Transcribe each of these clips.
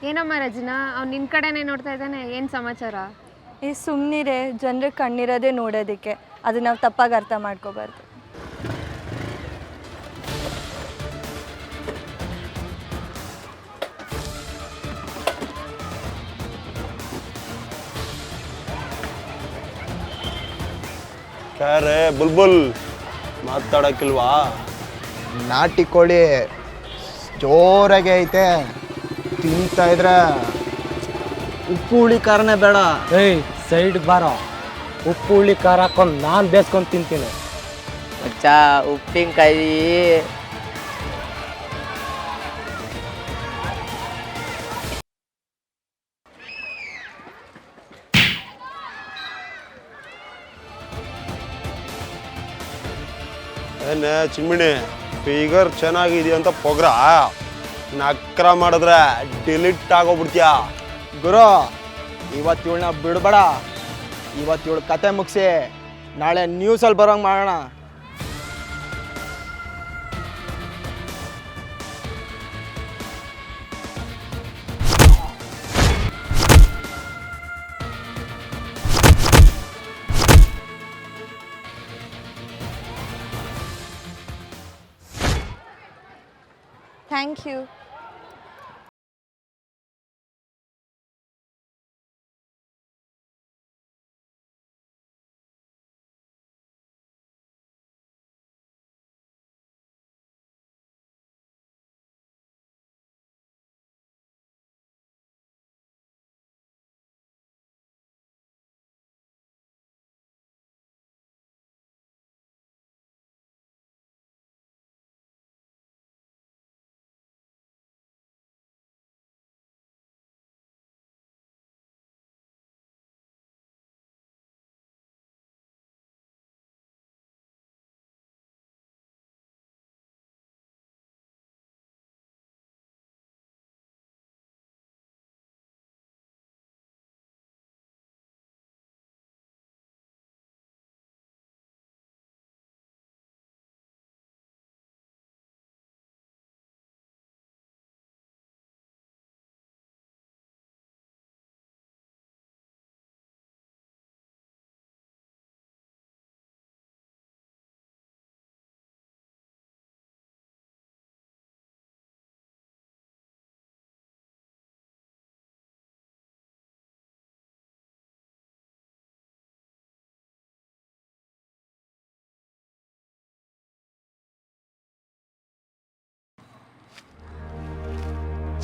ಏನಮ್ಮ ರಜನಾ, ಅವ್ನು ನಿನ್ನ ಕಡೆನೇ ನೋಡ್ತಾ ಇದ್ದಾನೆ, ಏನು ಸಮಾಚಾರ? ಈ ಸುಮ್ಮನಿರೇ, ಜನರಿಗೆ ಕಣ್ಣಿರೋದೇ ನೋಡೋದಕ್ಕೆ, ಅದು ನಾವು ತಪ್ಪಾಗಿ ಅರ್ಥ ಮಾಡ್ಕೋಬಾರ್ದು. ಕ್ಯಾರೆ ಬುಲ್ಬುಲ್ ಮಾತಾಡಕ್ಕಿಲ್ವಾ? ನಾಟಿ ಕೋಳಿ ಜೋರಾಗೆ ಐತೆ, ತಿಂತಾ ಇದ್ರೆ ಉಪ್ಪು ಹುಳಿ ಖಾರನೇ ಬೇಡ. ಏಯ್ ಸೈಡ್ ಬಾರೋ, ಉಪ್ಪು ಹುಳಿ ಖಾರ ಹಾಕೊಂಡು ನಾನು ಬೇಸ್ಕೊಂಡು ತಿಂತೀನಿ. ಮಚ್ಚ ಉಪ್ಪಿನಕಾಯಿ ಏನೇ ಚಿಮ್ಮಿಣಿ, ಫಿಗರ್ ಚೆನ್ನಾಗಿದೆ ಅಂತ ಪೊಗ್ರ ನಕ್ರ ಮಾಡಿದ್ರೆ ಡಿಲೀಟ್ ಆಗೋಗ್ಬಿಡ್ತೀಯ. ಗುರು, ಇವತ್ತು ಇವಳನ್ನ ಬಿಡಬೇಡ. ಇವತ್ತು ಇವಳು ಕತೆ ಮುಗಿಸಿ ನಾಳೆ ನ್ಯೂಸಲ್ಲಿ ಬರೋಂಗೆ ಮಾಡೋಣ. Thank you.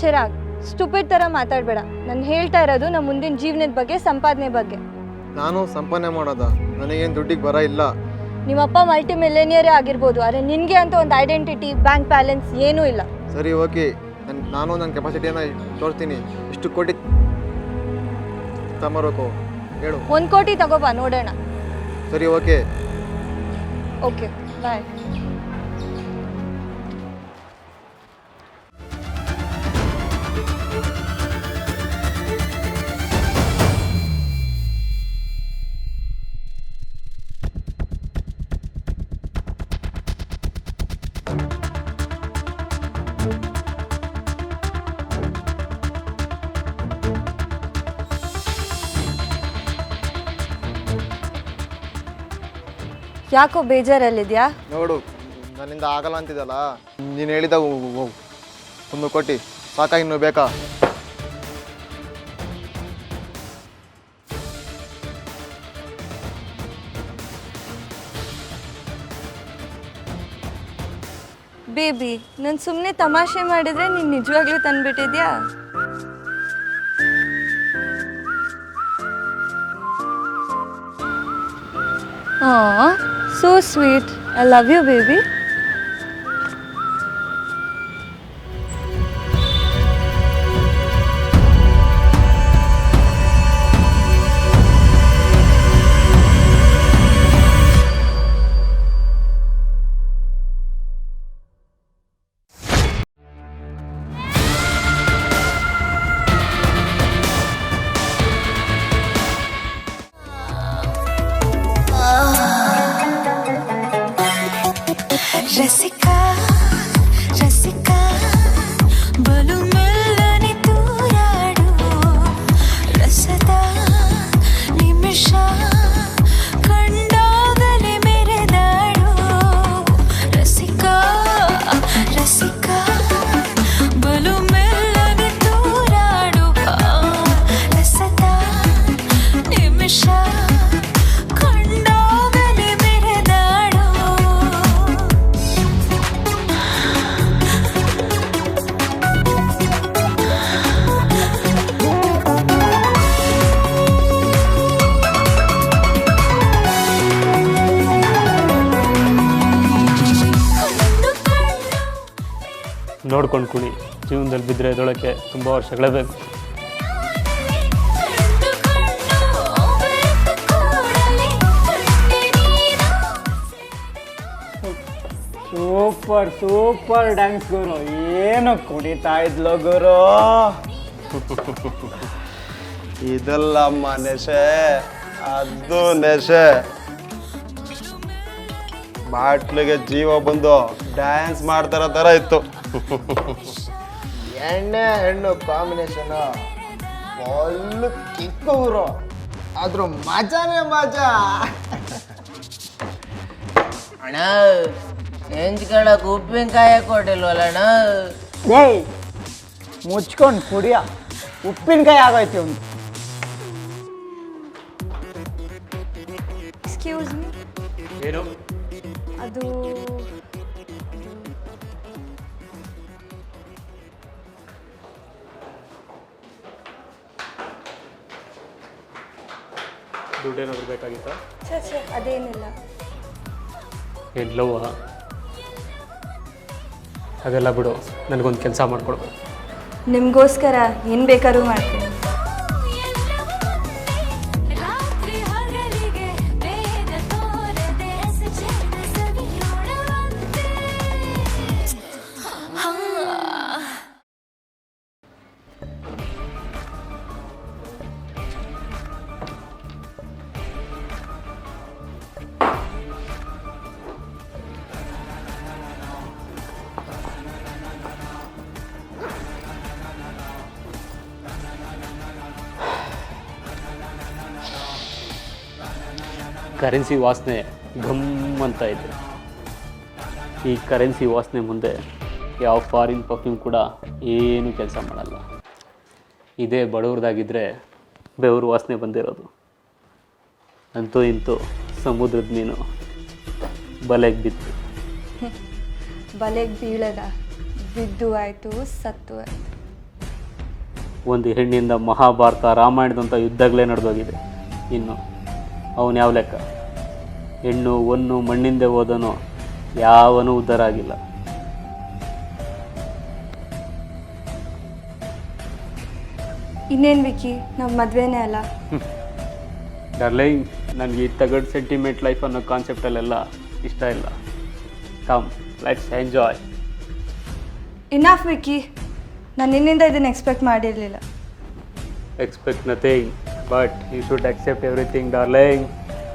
ಚಿರಾಗ್, ಸ್ಟುಪಿಡ್ ಥರ ಮಾತಾಡಬೇಡ. ನಾನು ಹೇಳ್ತಾ ಇರೋದು ನಮ್ಮ ಮುಂದಿನ ಜೀವನದ ಬಗ್ಗೆ, ಸಂಪಾದನೆ ಬಗ್ಗೆ. ನಾನು ಸಂಪಾದನೆ ಮಾಡೋದ? ನನಗೇನು ದುಡ್ಡಿಗೆ ಬರ ಇಲ್ಲ. ನಿಮ್ಮಪ್ಪ ಮಲ್ಟಿ ಮಿಲಿಯನಿಯರೇ ಆಗಿರ್ಬೋದು, ಆದರೆ ನಿನಗೆ ಅಂತ ಒಂದು ಐಡೆಂಟಿಟಿ, ಬ್ಯಾಂಕ್ ಬ್ಯಾಲೆನ್ಸ್ ಏನೂ ಇಲ್ಲ. ಸರಿ, ಓಕೆ, ನಾನು ನನ್ನ ಕೆಪಾಸಿಟಿಯನ್ನು ತೋರಿಸ್ತೀನಿ. ಇಷ್ಟು ಕೋಟಿ ತಮರಬೇಕು ಹೇಳು. 1 ಕೋಟಿ ತಗೋಬಾ ನೋಡೋಣ. ಸರಿ, ಓಕೆ. ಓಕೆ, ಬಾಯ್. ಯಾಕೋ ಬೇಜಾರಲ್ಲಿದ್ಯಾ? ನೋಡು, ನನ್ನಿಂದ ಆಗಲ್ಲ ಅಂತಿದ್ದಲ್ಲ, ನೀನು ಹೇಳಿದ 1 ಕೋಟಿ ಸಾಕಾಗಿ ಇನ್ನೂ ಬೇಕಾ? ಬೇಬಿ, ನಾನು ಸುಮ್ಮನೆ ತಮಾಷೆ ಮಾಡಿದ್ರೆ ನೀನು ನಿಜವಾಗ್ಲೂ ತಂದ್ಬಿಟ್ಟಿದ್ಯಾ? Aw, so sweet. I love you, baby. रसिका रसिका बोलू मिलने तूरा ನೋಡ್ಕೊಂಡು ಕುಣಿ. ಜೀವನದಲ್ಲಿ ಬಿದ್ದರೆ ಎದೊಳಕ್ಕೆ ತುಂಬ ವರ್ಷಗಳೇ ಬೇಕು. ಸೂಪರ್ ಸೂಪರ್ ಡ್ಯಾನ್ಸ್ ಗುರು. ಏನು ಕುಣಿತಾ ಇದ್ಲು ಗುರು. ಇದಲ್ಲಮ್ಮ ನೆಶೆ, ಅದು ನೆಶೆ. ಬಾಟ್ಲಿಗೆ ಜೀವ ಬಂದು ಡ್ಯಾನ್ಸ್ ಮಾಡ್ತಾರ ಥರ ಇತ್ತು. ಎಣ್ಣೆ ಹೆಣ್ಣು ಕಾಂಬಿನೇಷನ್ ಫುಲ್ಲು ಕಿಕ್ಕು ಗುರು. ಆದ್ರೂ ಮಜಾನೇ ಮಜಾ. ಅಣ್ಣ ಹೆಂಚ್ಕೊಳಕ್ ಉಪ್ಪಿನಕಾಯಿ ಕೊಟ್ಟಿಲ್ವಲ್ಲ ಅಣ್ಣ. ಏಯ್ ಮುಚ್ಕೊಂಡು ಕುಡಿಯ, ಉಪ್ಪಿನಕಾಯಿ ಆಗೋಯ್ತು ಒಂದು. ಎಕ್ಸ್ಕ್ಯೂಸ್ ಮೀ, ಏನು ಅದು ದುಡ್ಡೇನಾದರೂ ಬೇಕಾಗಿತ್ತಾ? ಛೇ ಅದೇನಿಲ್ಲ. ಎಲ್ಲವ್ವ ಅದೆಲ್ಲ ಬಿಡು, ನನಗೊಂದು ಕೆಲಸ ಮಾಡಿಕೊಡ್ಬೇಕು. ನಿಮಗೋಸ್ಕರ ಏನು ಬೇಕಾದ್ರೂ ಮಾಡ್ತೀನಿ. ಕರೆನ್ಸಿ ವಾಸನೆ ಘಮ್ ಅಂತ ಇದೆ. ಈ ಕರೆನ್ಸಿ ವಾಸನೆ ಮುಂದೆ ಯಾವ ಫಾರಿನ್ ಪರ್ಫ್ಯೂಮ್ ಕೂಡ ಏನೂ ಕೆಲಸ ಮಾಡಲ್ಲ. ಇದೇ ಬಡವ್ರದಾಗಿದ್ದರೆ ಬೆವರು ವಾಸನೆ ಬಂದಿರೋದು. ಅಂತೂ ಇಂತೂ ಸಮುದ್ರದ ಮೀನು ಬಲೆಗೆ ಬಿತ್ತು. ಬಲೆಗೆ ಬೀಳದ, ಬಿದ್ದು ಆಯಿತು, ಸತ್ತು ಆಯಿತು. ಒಂದು ಹೆಣ್ಣಿಂದ ಮಹಾಭಾರತ ರಾಮಾಯಣದಂಥ ಯುದ್ಧಗಳೇ ನಡೆದೋಗಿದೆ. ಇನ್ನು ಅವನು ಯಾವ ಲೆಕ್ಕ? ಹೆಣ್ಣು ಒನ್ನು ಮಣ್ಣಿಂದೆ ಹೋದನೋ ಯಾವನೂ ಉದ್ಧಾರ ಆಗಿಲ್ಲ. ಇನ್ನೇನು ವಿಕಿ, ನಾವು ಮದುವೆನೇ ಅಲ್ಲ. ಡಾರ್ಲಿಂಗ್, ನನಗೆ ಈ ತಗಡ್ ಸೆಂಟಿಮೆಂಟ್ ಲೈಫ್ ಅನ್ನೋ ಕಾನ್ಸೆಪ್ಟಲ್ಲೆಲ್ಲ ಇಷ್ಟ ಇಲ್ಲ. Come let's enjoy. Enough Vicky, ನಾನು ನಿನ್ನಿಂದ ಇದನ್ನು ಎಕ್ಸ್ಪೆಕ್ಟ್ ಮಾಡಿರಲಿಲ್ಲ. Expect nothing, but you should accept everything darling.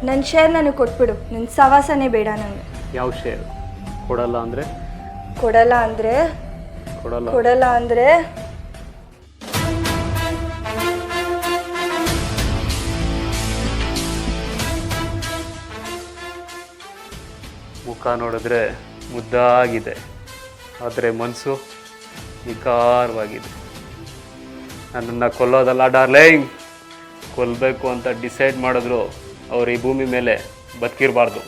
ನನ್ನ ಶೇರ್ ನನಗೆ ಕೊಟ್ಬಿಡು. ನಿನ್ನ ಸವಾಸನೇ ಬೇಡ ನನಗೆ. ಯಾವ ಶೇರ್? ಕೊಡಲ್ಲ ಅಂದರೆ ಕೊಡಲ್ಲ ಅಂದರೆ ಕೊಡಲ್ಲ. ಕೊಡಲ್ಲ ಅಂದರೆ ಮುಖ ನೋಡಿದ್ರೆ ಮುದ್ದಾಗಿದೆ, ಆದರೆ ಮನಸ್ಸು ವಿಕಾರವಾಗಿದೆ. ನನ್ನನ್ನು ಕೊಲ್ಲೋದಲ್ಲ ಡಾರ್ಲಿಂಗ್, ಕೊಲ್ಲಬೇಕು ಅಂತ ಡಿಸೈಡ್ ಮಾಡಿದ್ರು ಅವ್ರು ಈ ಭೂಮಿ ಮೇಲೆ ಬದುಕಿರಬಾರ್ದು.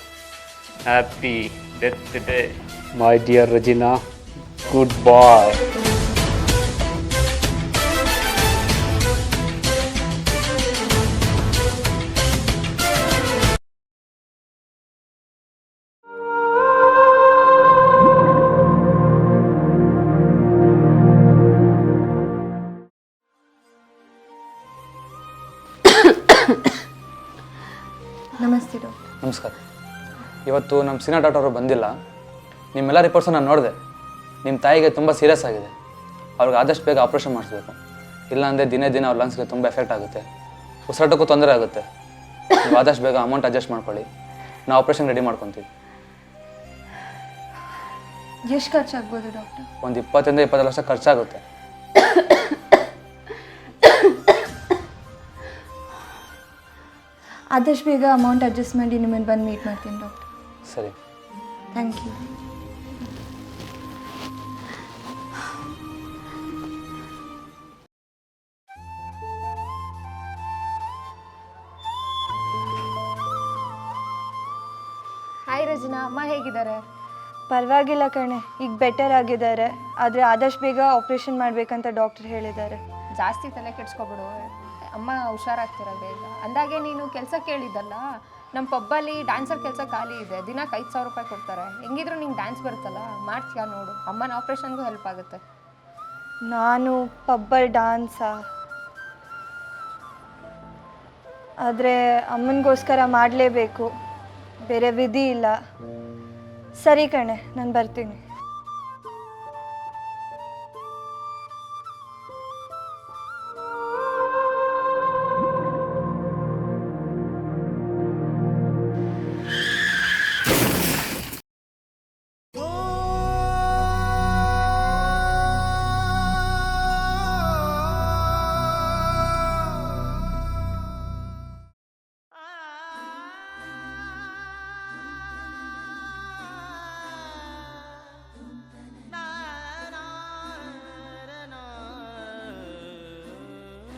Happy death day my dear Rajina, good bye. ನಮಸ್ತೆ ಡಾಕ್ಟರ್. ನಮಸ್ಕಾರ. ಇವತ್ತು ನಮ್ಮ ಸೀನಿಯರ್ ಡಾಕ್ಟರ್ ಅವರು ಬಂದಿಲ್ಲ. ನಿಮ್ಮೆಲ್ಲ ರಿಪೋರ್ಟ್ಸು ನಾನು ನೋಡಿದೆ. ನಿಮ್ಮ ತಾಯಿಗೆ ತುಂಬ ಸೀರಿಯಸ್ ಆಗಿದೆ. ಅವ್ರಿಗೆ ಆದಷ್ಟು ಬೇಗ ಆಪ್ರೇಷನ್ ಮಾಡಿಸ್ಬೇಕು. ಇಲ್ಲಾಂದರೆ ದಿನೇ ದಿನ ಅವ್ರ ಲಂಗ್ಸ್ಗೆ ತುಂಬ ಎಫೆಕ್ಟ್ ಆಗುತ್ತೆ, ಉಸಿರಾಟಕ್ಕೂ ತೊಂದರೆ ಆಗುತ್ತೆ. ನೀವು ಆದಷ್ಟು ಬೇಗ ಅಮೌಂಟ್ ಅಡ್ಜಸ್ಟ್ ಮಾಡ್ಕೊಳ್ಳಿ, ನಾವು ಆಪ್ರೇಷನ್ ರೆಡಿ ಮಾಡ್ಕೊತೀವಿ. ಎಷ್ಟು ಖರ್ಚಾಗ್ಬೋದು ಡಾಕ್ಟರ್? ಒಂದು 20-22 ಲಕ್ಷ ಖರ್ಚಾಗುತ್ತೆ. ಆದಷ್ಟು ಬೇಗ ಅಮೌಂಟ್ ಅಡ್ಜಸ್ಟ್ ಮಾಡಿ ನಿಮ್ಮನ್ನು ಬಂದು ಮೀಟ್ ಮಾಡ್ತೀನಿ ಡಾಕ್ಟರ್. ಸರಿ, ಥ್ಯಾಂಕ್ ಯು. ಹಾಯ್ ರಜನಾ, ಅಮ್ಮ ಹೇಗಿದ್ದಾರೆ? ಪರವಾಗಿಲ್ಲ ಕಣೆ, ಈಗ ಬೆಟರ್ ಆಗಿದ್ದಾರೆ. ಆದರೆ ಆದಷ್ಟು ಬೇಗ ಆಪ್ರೇಷನ್ ಮಾಡಬೇಕಂತ ಡಾಕ್ಟರ್ ಹೇಳಿದ್ದಾರೆ. ಜಾಸ್ತಿ ತಲೆ ಕೆಡ್ಸ್ಕೊಬಿಡು, ಅಮ್ಮ ಹುಷಾರಾಗ್ತೀರ ಬೇಗ. ಅಂದಾಗೆ ನೀನು ಕೆಲಸ ಕೇಳಿದ್ದಲ್ಲ, ನಮ್ಮ ಪಬ್ಬಲ್ಲಿ ಡ್ಯಾನ್ಸರ್ ಕೆಲಸ ಖಾಲಿ ಇದೆ, ದಿನಕ್ಕೆ 5,000 ರೂಪಾಯಿ ಕೊಡ್ತಾರೆ. ಹೆಂಗಿದ್ರು ನಿಂಗೆ ಡ್ಯಾನ್ಸ್ ಬರುತ್ತಲ್ಲ, ಮಾಡ್ತೀಯಾ ನೋಡು, ಅಮ್ಮನ ಆಪ್ರೇಷನ್ಗೂ ಹೆಲ್ಪ್ ಆಗುತ್ತೆ. ನಾನು ಪಬ್ಬಲ್ ಡಾನ್ಸಾ? ಆದರೆ ಅಮ್ಮನಿಗೋಸ್ಕರ ಮಾಡಲೇಬೇಕು, ಬೇರೆ ವಿಧಿ ಇಲ್ಲ. ಸರಿ ಕಣೆ, ನಾನು ಬರ್ತೀನಿ.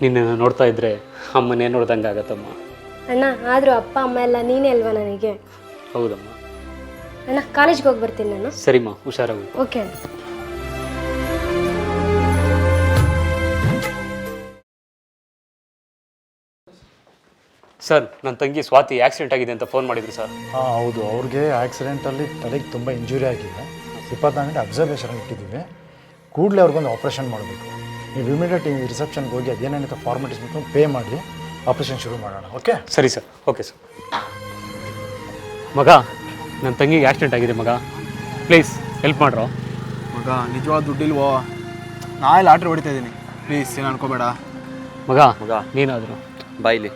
ನಿನ್ನನ್ನು ನೋಡ್ತಾ ಇದ್ರೆ ಅಮ್ಮನೇ ನೋಡ್ದಂಗೆ ಆಗತ್ತಮ್ಮ. ಅಣ್ಣ ಆದರೂ ಅಪ್ಪ ಅಮ್ಮ ಎಲ್ಲ ನೀನೇ ಅಲ್ವಾ ನನಗೆ? ಹೌದಮ್ಮ. ಅಣ್ಣ ಕಾಲೇಜ್ಗೆ ಹೋಗಿ ಬರ್ತೀನಿ ನಾನು. ಸರಿಮ್ಮ, ಹುಷಾರಾಗು. ಓಕೆ ಅಣ್ಣ. ಸರ್, ನನ್ನ ತಂಗಿ ಸ್ವಾತಿ ಆಕ್ಸಿಡೆಂಟ್ ಆಗಿದೆ ಅಂತ ಫೋನ್ ಮಾಡಿದ್ರು ಸರ್. ಹಾಂ ಹೌದು, ಅವ್ರಿಗೆ ಆಕ್ಸಿಡೆಂಟಲ್ಲಿ ತಲೆಗೆ ತುಂಬ ಇಂಜುರಿ ಆಗಿದೆ. 24 ಗಂಟೆ ಅಬ್ಸರ್ವೇಷನ್ ಇಟ್ಟಿದ್ದೀವಿ. ಕೂಡಲೇ ಅವ್ರಿಗೊಂದು ಆಪ್ರೇಷನ್ ಮಾಡಬೇಕು. ನೀವು ಇಮಿಡಿಯೇಟ್ ಈ ರಿಸೆಪ್ಷನ್ಗೆ ಹೋಗಿ ಅದೇನೇನಿದೆ ಫಾರ್ಮಾಲಿಟೀಸ್ ಬೇಕು ಪೇ ಮಾಡಿ ಆಪ್ರೇಷನ್ ಶುರು ಮಾಡೋಣ. ಓಕೆ? ಸರಿ ಸರ್. Okay sir. ಮಗ, ನನ್ನ ತಂಗಿಗೆ ಆಕ್ಸಿಡೆಂಟ್ ಆಗಿದೆ ಮಗ, ಪ್ಲೀಸ್ ಹೆಲ್ಪ್ ಮಾಡ್ರೋ. ಮಗ ನಿಜವಾದ ದುಡ್ಡಿಲ್ವೋ? ನಾಳೆ ಲಾಟ್ರಿ ಹೊಡಿತಾ ಇದ್ದೀನಿ, ಪ್ಲೀಸ್ ಏನು ಅನ್ಕೋಬೇಡ. ಮಗ ನೀನಾದರೂ ಬಾಯ್ಲಿ.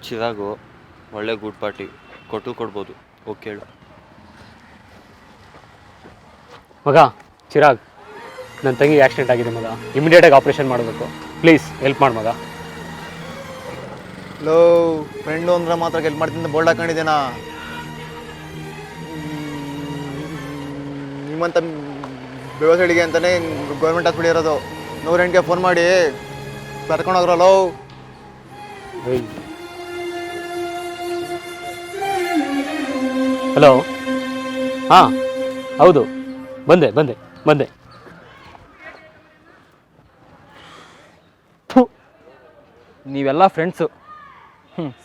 ಚಿರಾಗು ಒಳ್ಳೆ ಗುಡ್ ಪಾರ್ಟಿ ಕೊಡ್ಬೋದು, ಓಕೆ ಹೇಳು. ಮಗ ಚಿರಾಗ್, ನನ್ನ ತಂಗಿಗೆ ಆಕ್ಸಿಡೆಂಟ್ ಆಗಿದೆ ಮಗ, ಇಮಿಡಿಯೇಟಾಗಿ ಆಪ್ರೇಷನ್ ಮಾಡಬೇಕು, ಪ್ಲೀಸ್ ಹೆಲ್ಪ್ ಮಾಡಿ ಮಗ. ಲೋ ಫ್ರೆಂಡು ಅಂದ್ರೆ ಮಾತ್ರ ಹೆಲ್ಪ್ ಮಾಡ್ತೀನಿ ಬೋಲ್ಡ್ ಹಾಕೊಂಡಿದ್ದೇನಾ? ನಿಮ್ಮಂತ ವ್ಯವಸ್ಥೆಗಳಿಗೆ ಅಂತಲೇ ಗೌರ್ಮೆಂಟ್ ಹಾಸ್ಪಿಟಲ್ ಇರೋದು. 108ಗೆ ಫೋನ್ ಮಾಡಿ ಕರ್ಕೊಂಡೋಗ್ರೋ. Low hello. ಹಾಂ ಹೌದು, ಬಂದೆ. ನೀವೆಲ್ಲ ಫ್ರೆಂಡ್ಸು.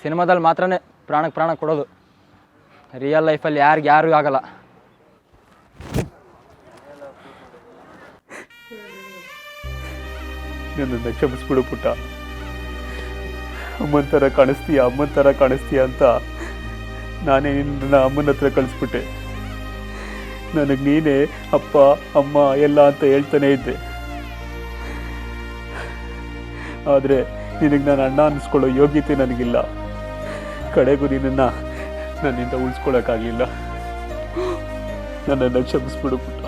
ಸಿನಿಮಾದಲ್ಲಿ ಮಾತ್ರನೇ ಪ್ರಾಣಕ್ಕೆ ಪ್ರಾಣ ಕೊಡೋದು. ರಿಯಲ್ ಲೈಫಲ್ಲಿ ಯಾರಿಗೂ ಆಗಲ್ಲ. ನನ್ನನ್ನು ಕ್ಷಮಿಸ್ಬಿಡು ಪುಟ್ಟ. ಅಮ್ಮನ ಥರ ಕಾಣಿಸ್ತೀಯ ಅಂತ ನಾನೇ ನಿನ್ನ ಅಮ್ಮನ ಹತ್ರ ಕಳಿಸ್ಬಿಟ್ಟೆ. ನನಗೆ ನೀನೇ ಅಪ್ಪ ಅಮ್ಮ ಎಲ್ಲ ಅಂತ ಹೇಳ್ತಾನೆ ಇದ್ದೆ. ಆದರೆ ನಿನಗೆ ನಾನು ಅಣ್ಣ ಅನ್ನಿಸ್ಕೊಳ್ಳೋ ಯೋಗ್ಯತೆ ನನಗಿಲ್ಲ. ಕಡೆಗೂ ನಿನ್ನನ್ನು ನನ್ನಿಂದ ಉಳಿಸ್ಕೊಳ್ಳೋಕ್ಕಾಗಲಿಲ್ಲ. ನನ್ನನ್ನು ಕ್ಷಮಿಸ್ಬಿಡು ಪುಟ್ಟ,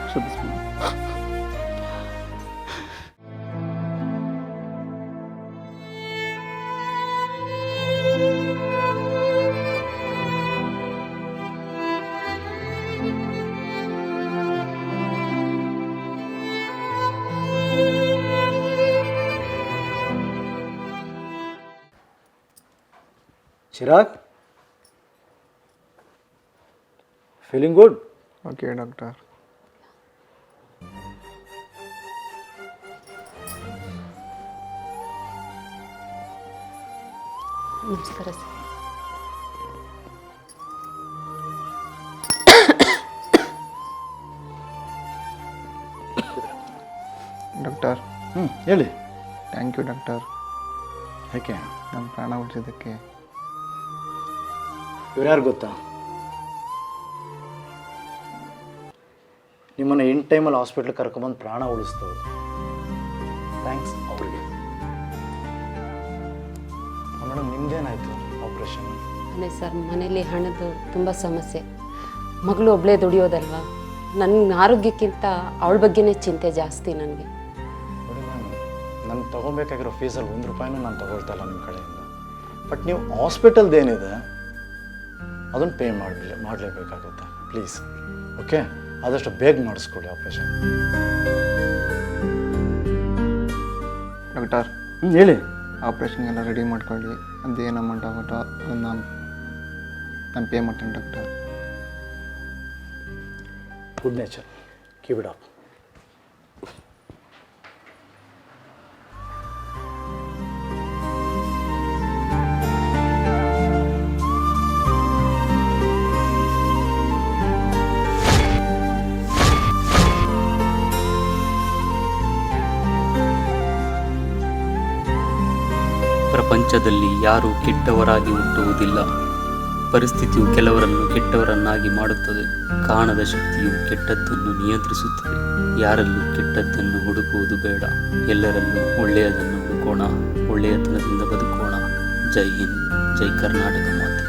ಕ್ಷಮಿಸ್ಬಿಡು. Chirag, feeling good? Okay doctor. ನಮಸ್ಕಾರ ಸರ್. ಡಾಕ್ಟರ್. ಹೇಳಿ. Thank you doctor. ಯಾಕೆ? ನಮ್ಮ ಪ್ರಾಣ ಉಳಿಸಿದ್ದಕ್ಕೆ. ಇವ್ರು ಯಾರು ಗೊತ್ತಾ? ನಿಮ್ಮನ್ನು ಇನ್ ಟೈಮಲ್ಲಿ ಹಾಸ್ಪಿಟ್ಲಿಗೆ ಕರ್ಕೊಂಬಂದು ಪ್ರಾಣ ಉಳಿಸ್ತವ್ರು. ಥ್ಯಾಂಕ್ಸ್ ಅವ್ರಿಗೆ. ಮೇಡಮ್ ನಿಮ್ದೇನಾಯಿತು ಆಪ್ರೇಷನ್? ಅದೇ ಸರ್, ಮನೇಲಿ ಹಣದ್ದು ತುಂಬ ಸಮಸ್ಯೆ. ಮಗಳು ಒಬ್ಬಳೇ ದುಡಿಯೋದಲ್ವಾ, ನನ್ನ ಆರೋಗ್ಯಕ್ಕಿಂತ ಅವಳ ಬಗ್ಗೆನೇ ಚಿಂತೆ ಜಾಸ್ತಿ ನನಗೆ. ನೋಡಿ ಮ್ಯಾಮ್, ನಾನು ತೊಗೊಬೇಕಾಗಿರೋ ಫೀಸಲ್ಲಿ 1 ರೂಪಾಯಿನೂ ನಾನು ತೊಗೊಳ್ತಾ ಇಲ್ಲ ನಿಮ್ಮ ಕಡೆಯಿಂದ. ಬಟ್ ನೀವು ಹಾಸ್ಪಿಟಲ್ದೇನಿದೆ ಅದನ್ನು ಪೇ ಮಾಡಲೇಬೇಕಾಗುತ್ತೆ. Please, okay? ಆದಷ್ಟು ಬೇಗ ಮಾಡಿಸ್ಕೊಳ್ಳಿ ಆಪ್ರೇಷನ್. ಡಾಕ್ಟರ್. ಹೇಳಿ. ಆಪ್ರೇಷನ್ಗೆಲ್ಲ ರೆಡಿ ಮಾಡ್ಕೊಳ್ಳಿ. ಅದೇನು ಅಮೌಂಟ್ ಆಗುತ್ತೋ ಅದನ್ನು ನಾನು ಪೇ ಮಾಡ್ತೀನಿ doctor. Good nature, keep it up. ಪ್ರಪಂಚದಲ್ಲಿ ಯಾರೂ ಕೆಟ್ಟವರಾಗಿ ಹುಟ್ಟುವುದಿಲ್ಲ. ಪರಿಸ್ಥಿತಿಯು ಕೆಲವರನ್ನು ಕೆಟ್ಟವರನ್ನಾಗಿ ಮಾಡುತ್ತದೆ. ಕಾಣದ ಶಕ್ತಿಯು ಕೆಟ್ಟದ್ದನ್ನು ನಿಯಂತ್ರಿಸುತ್ತದೆ. ಯಾರಲ್ಲೂ ಕೆಟ್ಟದ್ದನ್ನು ಹುಡುಕುವುದು ಬೇಡ. ಎಲ್ಲರಲ್ಲೂ ಒಳ್ಳೆಯದನ್ನು ಹುಡುಕೋಣ. ಒಳ್ಳೆಯತನದಿಂದ ಬದುಕೋಣ. ಜೈ ಹಿಂದ್, ಜೈ ಕರ್ನಾಟಕ ಮಾತೆ.